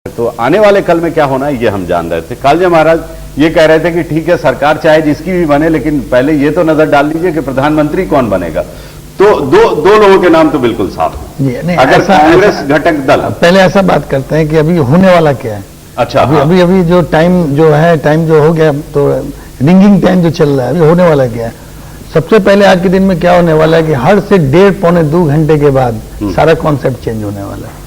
तो आने वाले कल में क्या होना है ये हम जान रहे थे। कालजा महाराज ये कह रहे थे कि ठीक है सरकार चाहे जिसकी भी बने, लेकिन पहले ये तो नजर डाल लीजिए कि प्रधानमंत्री कौन बनेगा। तो दो लोगों के नाम तो बिल्कुल साफ है। अगर कांग्रेस घटक दल, पहले ऐसा बात करते हैं कि अभी होने वाला क्या है। अच्छा, अभी जो टाइम जो हो गया, तो रिंगिंग टाइम जो चल रहा है, अभी होने वाला क्या है। सबसे पहले आज के दिन में क्या होने वाला है कि हर से 1.5-2 घंटे के बाद सारा कॉन्सेप्ट चेंज होने वाला है।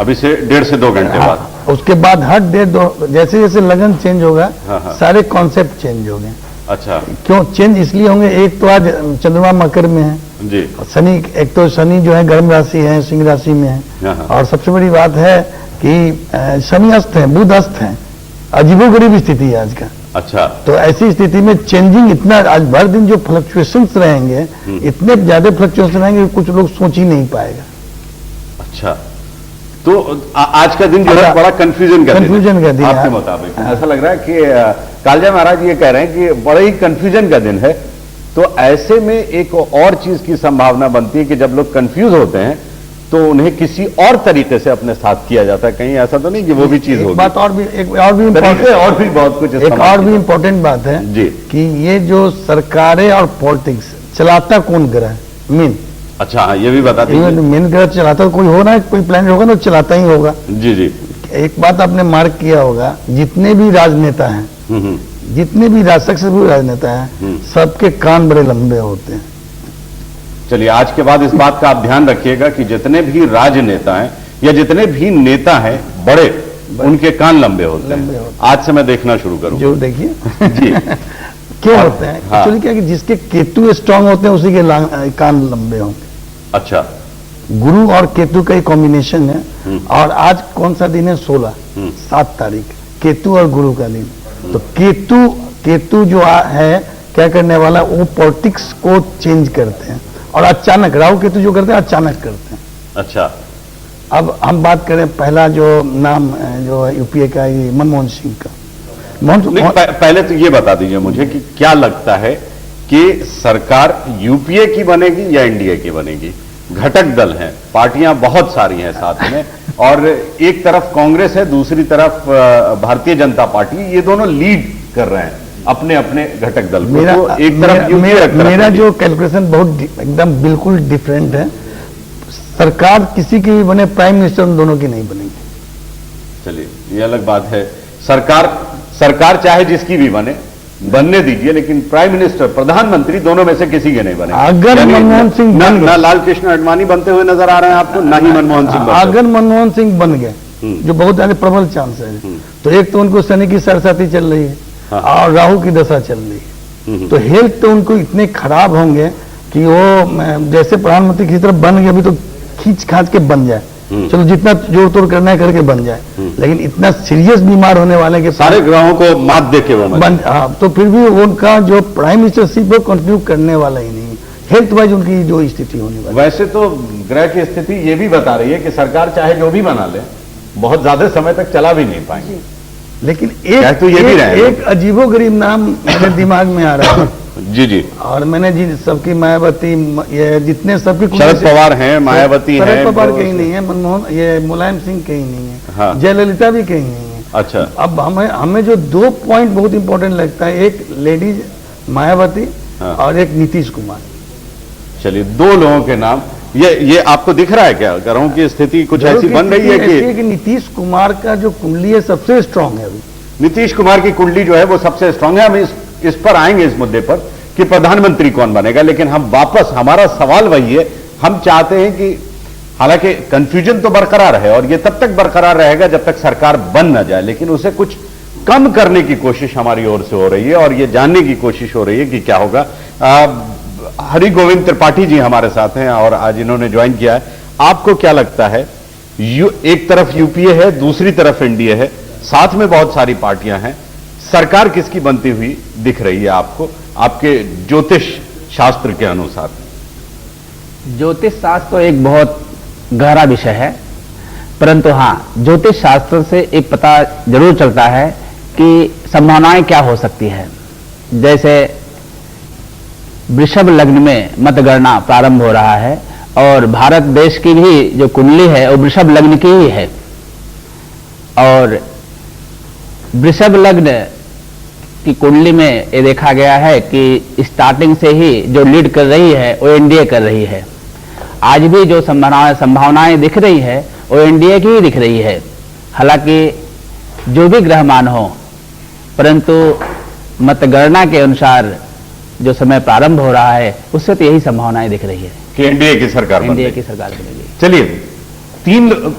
अभी से 1.5 से 2 घंटे बाद, उसके बाद हर 1.5-2 जैसे जैसे लगन चेंज होगा, सारे कॉन्सेप्ट चेंज होंगे। अच्छा, क्यों चेंज इसलिए होंगे, एक तो आज चंद्रमा मकर में है जी, शनि, एक तो शनि जो है गर्म राशि है, सिंह राशि में है, और सबसे बड़ी बात है कि शनि अस्त है, बुध अस्त है, अजीबोगरीब स्थिति है आज का। अच्छा, तो ऐसी स्थिति में चेंजिंग इतना, आज भर दिन जो फ्लक्चुएशंस रहेंगे, इतने ज्यादा फ्लक्चुएशन रहेंगे कुछ लोग सोच ही नहीं पाएगा। अच्छा, तो आज का दिन जो है बड़ा कंफ्यूजन का दिन आपके मुताबिक ऐसा लग रहा है कि कालजा महाराज ये कह रहे हैं कि बड़ा ही कंफ्यूजन का दिन है। तो ऐसे में एक और चीज की संभावना बनती है कि जब लोग कंफ्यूज होते हैं तो उन्हें किसी और तरीके से अपने साथ किया जाता है। कहीं ऐसा तो नहीं कि वो भी चीज होगी। बात और भी बहुत कुछ एक और भी इंपॉर्टेंट बात है जी, कि ये जो सरकारें और पॉलिटिक्स चलाता कौन ग्रह मेन। अच्छा, ये भी बता दीजिए। मेन ग्रह चलाता कोई हो ना, कोई प्लान होगा ना, चलाता ही होगा। जी जी, एक बात आपने मार्क किया होगा, जितने भी राजनेता हैं, जितने भी सक्सेसफुल राजनेता हैं, सबके कान बड़े लंबे होते हैं। चलिए, आज के बाद इस बात का आप ध्यान रखिएगा कि जितने भी राजनेता हैं या जितने भी नेता हैं बड़े, उनके कान लंबे होते हैं। आज से मैं देखना शुरू करूं। जो देखिए जी क्यों होते हैं, एक्चुअली क्या कि जिसके केतु स्ट्रांग होते हैं उसी के कान लंबे होंगे। अच्छा, गुरु और केतु का ही कॉम्बिनेशन है। और आज कौन सा दिन है? 7 तारीख, केतु और गुरु का दिन। तो केतु जो है क्या करने वाला, वो पॉलिटिक्स को चेंज करते हैं, और अचानक राहु केतु जो करते हैं अचानक करते हैं। अच्छा, अब हम बात करें पहला जो नाम जो यूपीए का, ये मनमोहन सिंह का। पहले तो ये बता दीजिए मुझे कि क्या लगता है कि सरकार यूपीए की बनेगी या एनडीए की बनेगी? घटक दल हैं, पार्टियां बहुत सारी हैं साथ में, और एक तरफ कांग्रेस है, दूसरी तरफ भारतीय जनता पार्टी, ये दोनों लीड कर रहे हैं अपने अपने घटक दल को। तो एक तरफ मेरा जो कैलकुलेशन बहुत एकदम बिल्कुल डिफरेंट है। सरकार किसी की भी बने, प्राइम मिनिस्टर उन दोनों की नहीं बनेगी। चलिए, ये अलग बात है। सरकार चाहे जिसकी भी बनने दीजिए, लेकिन प्राइम मिनिस्टर, प्रधानमंत्री दोनों में से किसी के नहीं बने। अगर मनमोहन सिंह ना लाल कृष्ण आडवाणी बनते हुए नजर आ रहे हैं आपको, ना ही मनमोहन सिंह। अगर मनमोहन सिंह बन गए, जो बहुत ज्यादा प्रबल चांस है, तो एक तो उनको शनि की सरसाती चल रही है, और राहु की दशा चल रही है, तो हेल्थ तो उनको इतने खराब होंगे कि वो जैसे प्रधानमंत्री की तरफ बन गए, अभी तो खींच खांच के बन जाए, चलो जितना जोड़ तोड़ करना है करके बन जाए, लेकिन इतना सीरियस बीमार होने वाले के सारे ग्रहों को मात देके वो तो फिर भी उनका जो प्राइम मिनिस्टरशिप वो कंटिन्यू करने वाला ही नहीं, हेल्थ वाइज उनकी जो स्थिति होने वाली। वैसे तो ग्रह की स्थिति ये भी बता रही है कि सरकार चाहे जो भी बना ले, बहुत ज्यादा समय तक चला भी नहीं पाएंगे। लेकिन एक अजीबोगरीब नाम मेरे दिमाग में आ रहा है। जी जी, और मैंने सबकी मायावती, ये जितने सबकी, शरद पवार हैं, मायावती हैं, शरद पवार कहीं नहीं है, मनमोहन, ये मुलायम सिंह कहीं नहीं है, जयललिता भी कहीं नहीं है। अच्छा, अब हमें जो 2 पॉइंट बहुत इंपॉर्टेंट लगता है, एक लेडीज मायावती और एक नीतीश कुमार। चलिए, 2 लोगों के नाम, ये आपको दिख रहा है क्या? ग्रहों की स्थिति कुछ ऐसी बन रही है कि नीतीश कुमार का जो कुंडली है सबसे स्ट्रांग है अभी। नीतीश कुमार की कुंडली जो है वो सबसे स्ट्रांग है। हम इस पर आएंगे, इस मुद्दे पर कि प्रधानमंत्री कौन बनेगा, लेकिन हम वापस, हमारा सवाल वही है, हम चाहते हैं कि हालांकि कंफ्यूजन तो बरकरार है, और ये तब तक बरकरार रहेगा जब तक सरकार बन ना जाए, लेकिन उसे कुछ कम करने की कोशिश हमारी ओर से हो रही है, और ये जानने की कोशिश हो रही है कि क्या होगा। हरि गोविंद त्रिपाठी जी हमारे साथ हैं और आज इन्होंने ज्वाइन किया है। आपको क्या लगता है, एक तरफ यूपीए है, दूसरी तरफ एनडीए है, साथ में बहुत सारी पार्टियां हैं, सरकार किसकी बनती हुई दिख रही है आपको, आपके ज्योतिष शास्त्र के अनुसार? ज्योतिष शास्त्र तो एक बहुत गहरा विषय है, परंतु हाँ, ज्योतिष शास्त्र से एक पता जरूर चलता है कि संभावनाएं क्या हो सकती है। जैसे वृषभ लग्न में मतगणना प्रारंभ हो रहा है, और भारत देश की भी जो कुंडली है वो वृषभ लग्न की ही है। और वृषभ लग्न की कुंडली में ये देखा गया है कि स्टार्टिंग से ही जो लीड कर रही है वो एनडीए कर रही है। आज भी जो संभावनाएं दिख रही है वो एनडीए की ही दिख रही है। हालांकि जो भी ग्रहमान हो, परंतु मतगणना के अनुसार जो समय प्रारंभ हो रहा है उससे तो यही संभावनाएं दिख रही है कि एनडीए की सरकार एनडीए की सरकार बनेगी। चलिए,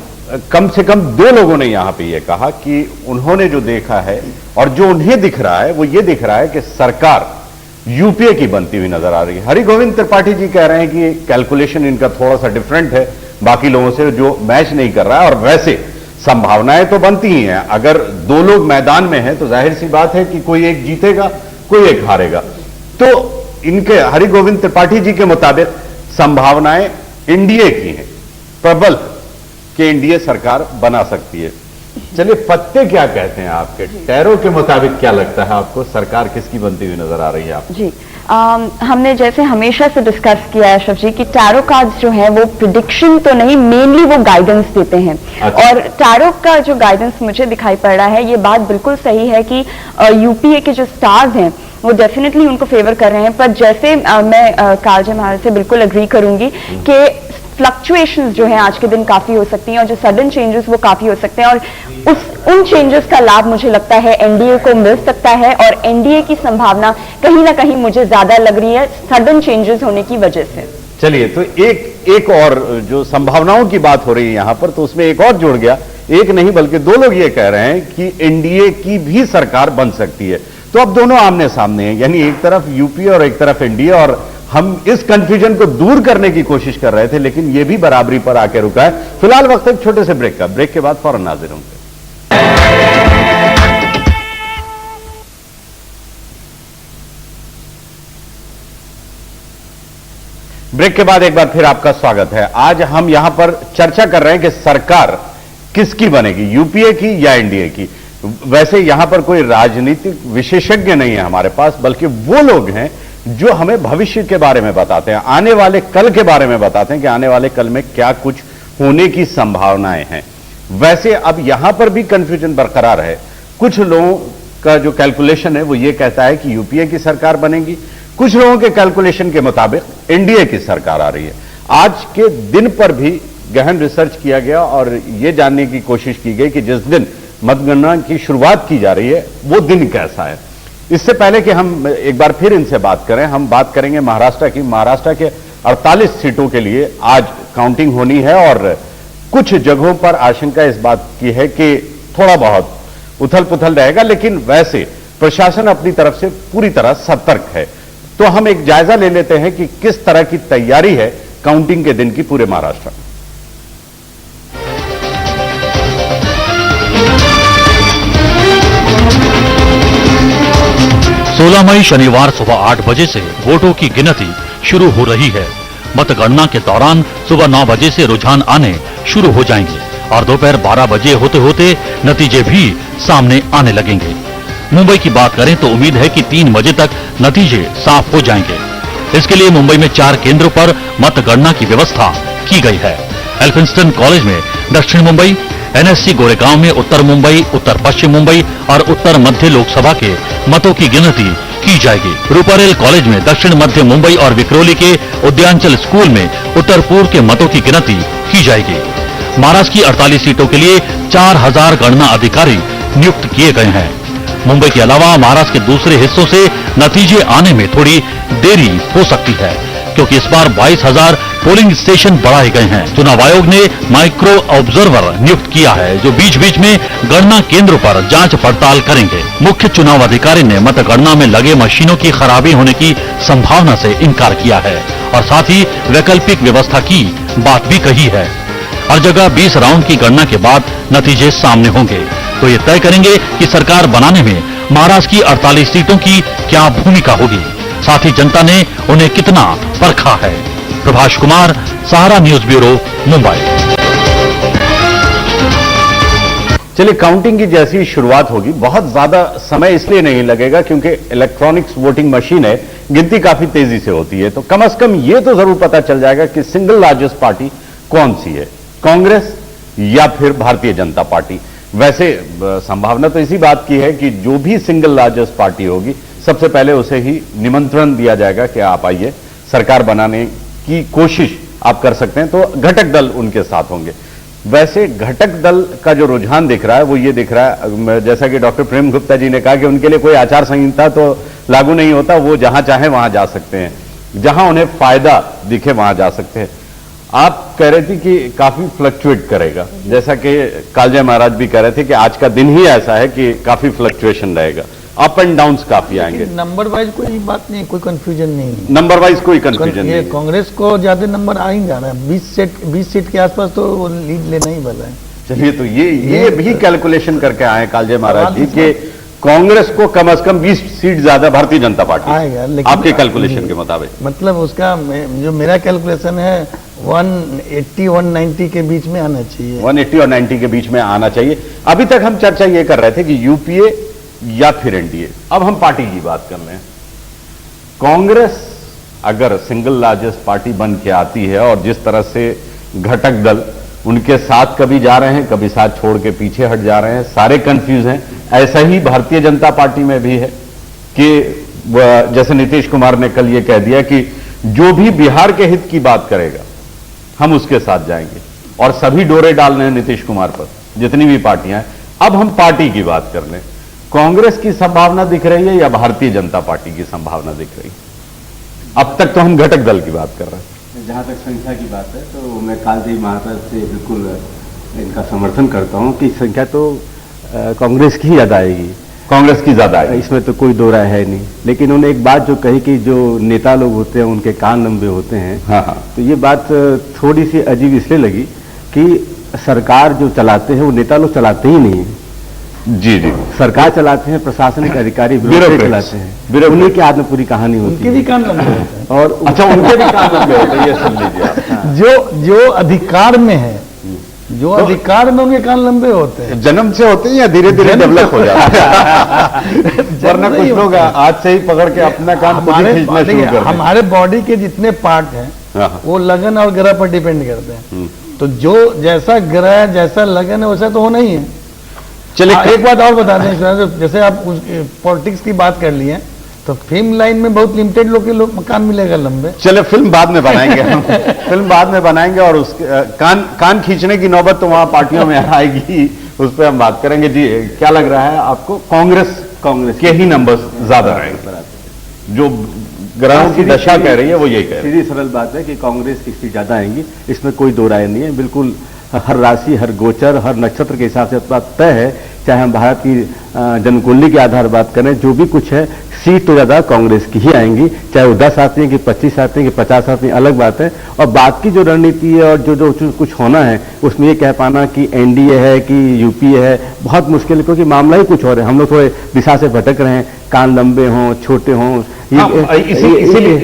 कम से कम 2 लोगों ने यहां पे ये कहा कि उन्होंने जो देखा है और जो उन्हें दिख रहा है वो ये दिख रहा है कि सरकार यूपीए की बनती हुई नजर आ रही है। हरिगोविंद त्रिपाठी जी कह रहे हैं कि कैलकुलेशन इनका थोड़ा सा डिफरेंट है बाकी लोगों से, जो मैच नहीं कर रहा है। और वैसे संभावनाएं तो बनती ही हैं, अगर 2 लोग मैदान में हैं तो जाहिर सी बात है कि कोई एक जीतेगा, कोई एक हारेगा। तो इनके हरिगोविंद त्रिपाठी जी के मुताबिक संभावनाएं एनडीए की हैं, प्रबल कि एनडीए सरकार बना सकती है। चलिए, पत्ते क्या कहते हैं आपके? टैरो के मुताबिक क्या लगता है आपको, सरकार किसकी बनती हुई नजर आ रही है आपको? जी, हमने जैसे हमेशा से डिस्कस किया है अशरफ जी कि टैरो कार्ड्स जो है वो प्रिडिक्शन तो नहीं, मेनली वो गाइडेंस देते हैं। अच्छा। और टैरो का जो गाइडेंस मुझे दिखाई पड़ रहा है, ये बात बिल्कुल सही है कि यूपीए के जो स्टार्स हैं वो डेफिनेटली उनको फेवर कर रहे हैं। पर जैसे मैं कालजे महाराज से बिल्कुल एग्री करूंगी कि फ्लक्चुएशंस जो है आज के दिन काफी हो सकती हैं और जो सडन चेंजेस वो काफी हो सकते हैं, और उन चेंजेस का लाभ मुझे लगता है एनडीए को मिल सकता है। और एनडीए की संभावना कहीं ना कहीं मुझे ज्यादा लग रही है सडन चेंजेस होने की वजह से। चलिए, तो एक और जो संभावनाओं की बात हो रही है यहां पर, तो उसमें एक और जुड़ गया। एक नहीं बल्कि 2 लोग ये कह रहे हैं कि एनडीए की भी सरकार बन सकती है। तो अब दोनों आमने सामने हैं, यानी एक तरफ यूपीए और एक तरफ एनडीए, और हम इस कंफ्यूजन को दूर करने की कोशिश कर रहे थे, लेकिन यह भी बराबरी पर आके रुका है। फिलहाल वक्त एक छोटे से ब्रेक का, ब्रेक के बाद फौरन हाजिर होंगे। ब्रेक के बाद एक बार फिर आपका स्वागत है। आज हम यहां पर चर्चा कर रहे हैं कि सरकार किसकी बनेगी, यूपीए की या एनडीए की। वैसे यहां पर कोई राजनीतिक विशेषज्ञ नहीं है हमारे पास, बल्कि वो लोग हैं जो हमें भविष्य के बारे में बताते हैं, आने वाले कल के बारे में बताते हैं कि आने वाले कल में क्या कुछ होने की संभावनाएं हैं। वैसे अब यहां पर भी कंफ्यूजन बरकरार है। कुछ लोगों का जो कैलकुलेशन है वो ये कहता है कि यूपीए की सरकार बनेगी, कुछ लोगों के कैलकुलेशन के मुताबिक एनडीए की सरकार आ रही है। आज के दिन पर भी गहन रिसर्च किया गया और यह जानने की कोशिश की गई कि जिस दिन मतगणना की शुरुआत की जा रही है वो दिन कैसा है। इससे पहले कि हम एक बार फिर इनसे बात करें, हम बात करेंगे महाराष्ट्र की। महाराष्ट्र के 48 सीटों के लिए आज काउंटिंग होनी है और कुछ जगहों पर आशंका इस बात की है कि थोड़ा बहुत उथल पुथल रहेगा, लेकिन वैसे प्रशासन अपनी तरफ से पूरी तरह सतर्क है। तो हम एक जायजा ले लेते हैं कि किस तरह की तैयारी है काउंटिंग के दिन की पूरे महाराष्ट्र में। 16 मई शनिवार सुबह 8 बजे से वोटों की गिनती शुरू हो रही है। मतगणना के दौरान सुबह 9 बजे से रुझान आने शुरू हो जाएंगे और दोपहर 12 बजे होते होते नतीजे भी सामने आने लगेंगे। मुंबई की बात करें तो उम्मीद है कि 3 बजे तक नतीजे साफ हो जाएंगे। इसके लिए मुंबई में 4 केंद्रों पर मतगणना की व्यवस्था की गई है। एल्फिंस्टन कॉलेज में दक्षिण मुंबई, एनएससी गोरेगांव में उत्तर मुंबई, उत्तर पश्चिम मुंबई और उत्तर मध्य लोकसभा के मतों की गिनती की जाएगी। रूपारेल कॉलेज में दक्षिण मध्य मुंबई और विक्रोली के उद्यांचल स्कूल में उत्तर पूर्व के मतों की गिनती की जाएगी। महाराष्ट्र की 48 सीटों के लिए 4000 गणना अधिकारी नियुक्त किए गए हैं। मुंबई के अलावा महाराष्ट्र के दूसरे हिस्सों से नतीजे आने में थोड़ी देरी हो सकती है, क्योंकि इस बार 22,000 पोलिंग स्टेशन बढ़ाए गए हैं। चुनाव आयोग ने माइक्रो ऑब्जर्वर नियुक्त किया है, जो बीच बीच में गणना केंद्रों पर जांच पड़ताल करेंगे। मुख्य चुनाव अधिकारी ने मतगणना में लगे मशीनों की खराबी होने की संभावना से इनकार किया है और साथ ही वैकल्पिक व्यवस्था की बात भी कही है। हर जगह 20 राउंड की गणना के बाद नतीजे सामने होंगे, तो ये तय करेंगे कि सरकार बनाने में महाराष्ट्र की 48 सीटों की क्या भूमिका होगी, साथ ही जनता ने उन्हें कितना परखा है। प्रभाष कुमार, सहारा न्यूज ब्यूरो, मुंबई। चलिए, काउंटिंग की जैसी शुरुआत होगी, बहुत ज्यादा समय इसलिए नहीं लगेगा क्योंकि इलेक्ट्रॉनिक्स वोटिंग मशीन है, गिनती काफी तेजी से होती है। तो कम से कम ये तो जरूर पता चल जाएगा कि सिंगल लार्जेस्ट पार्टी कौन सी है, कांग्रेस या फिर भारतीय जनता पार्टी। वैसे संभावना तो इसी बात की है कि जो भी सिंगल लार्जेस्ट पार्टी होगी, सबसे पहले उसे ही निमंत्रण दिया जाएगा कि आप आइए, सरकार बनाने की कोशिश आप कर सकते हैं, तो घटक दल उनके साथ होंगे। वैसे घटक दल का जो रुझान दिख रहा है वो ये दिख रहा है, जैसा कि डॉक्टर प्रेम गुप्ता जी ने कहा कि उनके लिए कोई आचार संहिता तो लागू नहीं होता, वो जहां चाहे वहां जा सकते हैं, जहां उन्हें फायदा दिखे वहां जा सकते हैं। आप कह रहे थे कि काफी फ्लक्चुएट करेगा, जैसा कि कालजय महाराज भी कह रहे थे कि आज का दिन ही ऐसा है कि काफी फ्लक्चुएशन रहेगा, अप एंड डाउन काफी आएंगे। नंबर वाइज कोई बात नहीं, कोई कंफ्यूजन नहीं है। नंबर वाइज कोई कंफ्यूजन नहीं है। कांग्रेस को ज्यादा नंबर आ ही जा रहा है, 20 सीट के आसपास तो वो लीड लेना ही वाला है। चलिए, तो ये भी कैलकुलेशन करके आए कालजय महाराज जी कि कांग्रेस को कम से कम 20 सीट ज्यादा भारतीय जनता पार्टी आएगा, लेकिन आपके कैलकुलेशन के मुताबिक। मतलब उसका जो मेरा कैलकुलेशन है 180-190 के बीच में आना चाहिए। 180 और 90 के बीच में आना चाहिए। अभी तक हम चर्चा ये कर रहे थे कि यूपीए या फिर एनडीए। अब हम पार्टी की बात कर रहे हैं। कांग्रेस अगर सिंगल लार्जेस्ट पार्टी बन के आती है और जिस तरह से घटक दल उनके साथ कभी जा रहे हैं, कभी साथ छोड़ के पीछे हट जा रहे हैं, सारे कंफ्यूज हैं, ऐसा ही भारतीय जनता पार्टी में भी है कि जैसे नीतीश कुमार ने कल ये कह दिया कि जो भी बिहार के हित की बात करेगा हम उसके साथ जाएंगे, और सभी डोरे डालने हैं नीतीश कुमार पर, जितनी भी पार्टियां हैं। अब हम पार्टी की बात कर लें, कांग्रेस की संभावना दिख रही है या भारतीय जनता पार्टी की संभावना दिख रही है? अब तक तो हम घटक दल की बात कर रहे हैं। जहां तक संख्या की बात है तो मैं कालजयी महाराज से बिल्कुल इनका समर्थन करता हूं कि संख्या तो कांग्रेस की ही ज्यादा आएगी, कांग्रेस की ज्यादा है, इसमें तो कोई दो राय है नहीं। लेकिन उन्होंने एक बात जो कही कि जो नेता लोग होते हैं उनके कान लंबे होते हैं, हाँ। तो ये बात थोड़ी सी अजीब इसलिए लगी कि सरकार जो चलाते हैं वो नेता लोग चलाते ही नहीं है। जी जी, सरकार चलाते हैं, प्रशासनिक अधिकारी ब्यूरोक्रेट चलाते हैं, उन्हीं के हाथ में पूरी कहानी होती है। उनके भी कान लंबे होते हैं। और अच्छा, उनके भी कान लंबे होते हैं, ये सुन लीजिए आप। जो अधिकार में है, जो अधिकार में उनके कान लंबे होते हैं। जन्म से होते हैं या धीरे धीरे डेवलप हो जाते हैं? वरना कुछ लोग आज से ही पकड़ के अपना काम खुद ही खींचना शुरू कर दें। हमारे बॉडी के जितने पार्ट हैं वो लगन और ग्रह पर डिपेंड करते हैं। तो जो जैसा ग्रह जैसा लगन है वैसा तो होना ही है। चलिए, एक बात और बता दें, जैसे आप पॉलिटिक्स की बात कर लिए तो फिल्म लाइन में बहुत लिमिटेड लोग के मकान मिलेगा लंबे। चले, फिल्म बाद में बनाएंगे हम फिल्म बाद में बनाएंगे, और उसके कान खींचने की नौबत तो वहां पार्टियों में आएगी, उस पर हम बात करेंगे। जी, क्या लग रहा है आपको? कांग्रेस के ही नंबर्स ज्यादा आएंगे, जो ग्रहों की दशा कह रही है वो यही कह रही है। सीधी सरल बात है कि कांग्रेस की सीट ज्यादा आएंगी, इसमें कोई दो राय नहीं है। बिल्कुल हर राशि, हर गोचर, हर नक्षत्र के हिसाब से बात तय है। चाहे हम भारत की जनकुंडली के आधार बात करें, जो भी कुछ है, सीट तो ज्यादा कांग्रेस की ही आएंगी, चाहे वो 10 आती है कि 25 आती है कि 50 आती है, अलग बात है। और बात की जो रणनीति है और जो कुछ होना है, उसमें ये कह पाना कि एनडीए है कि यूपीए है बहुत मुश्किल है, क्योंकि मामला ही कुछ और है। हम लोग थोड़े दिशा से भटक रहे हैं, कान लंबे हों, छोटे हों,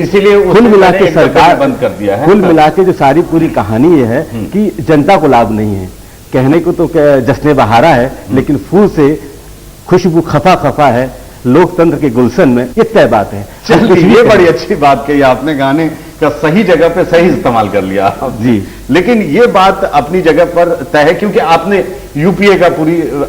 इसीलिए कुल मिला के सरकार बंद कर दिया है। कुल मिला के जो सारी पूरी कहानी ये है कि जनता को लाभ नहीं है। कहने को तो जश्न बहारा है, लेकिन फूल से खुशबू खफा खफा है लोकतंत्र के गुलशन में, ये तय बात है। ये बड़ी अच्छी बात कही आपने, गाने का सही जगह पे सही इस्तेमाल कर लिया जी। लेकिन ये बात अपनी जगह पर तय है, क्योंकि आपने यूपीए का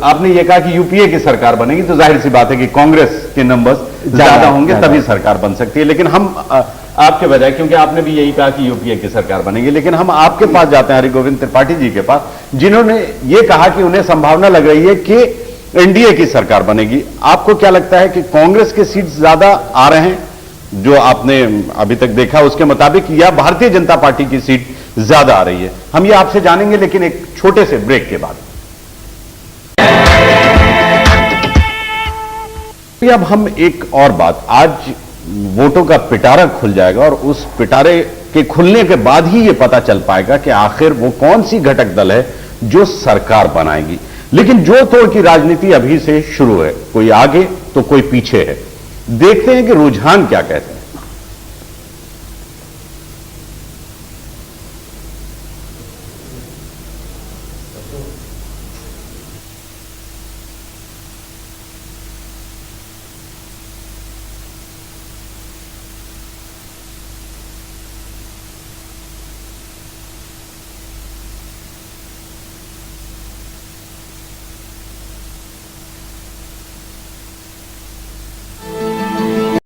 आपने ये कहा कि यूपीए की सरकार बनेगी, तो जाहिर सी बात है कि कांग्रेस के नंबर्स ज्यादा होंगे, तभी सरकार बन सकती है। लेकिन हम आपके बजाय, क्योंकि आपने भी यही कहा कि यूपीए की सरकार बनेगी, लेकिन हम आपके पास जाते हैं, हरिगोविंद त्रिपाठी जी के पास, जिन्होंने ये कहा कि उन्हें संभावना लग रही है कि एनडीए की सरकार बनेगी। आपको क्या लगता है कि कांग्रेस के सीट ज्यादा आ रहे हैं, जो आपने अभी तक देखा उसके मुताबिक, या भारतीय जनता पार्टी की सीट ज्यादा आ रही है? हम ये आपसे जानेंगे, लेकिन एक छोटे से ब्रेक के बाद। अब हम एक और बात, आज वोटों का पिटारा खुल जाएगा, और उस पिटारे के खुलने के बाद ही ये पता चल पाएगा कि आखिर वो कौन सी घटक दल है जो सरकार बनाएगी। लेकिन जो तोड़ की राजनीति अभी से शुरू है, कोई आगे तो कोई पीछे है। देखते हैं कि रुझान क्या कहते हैं।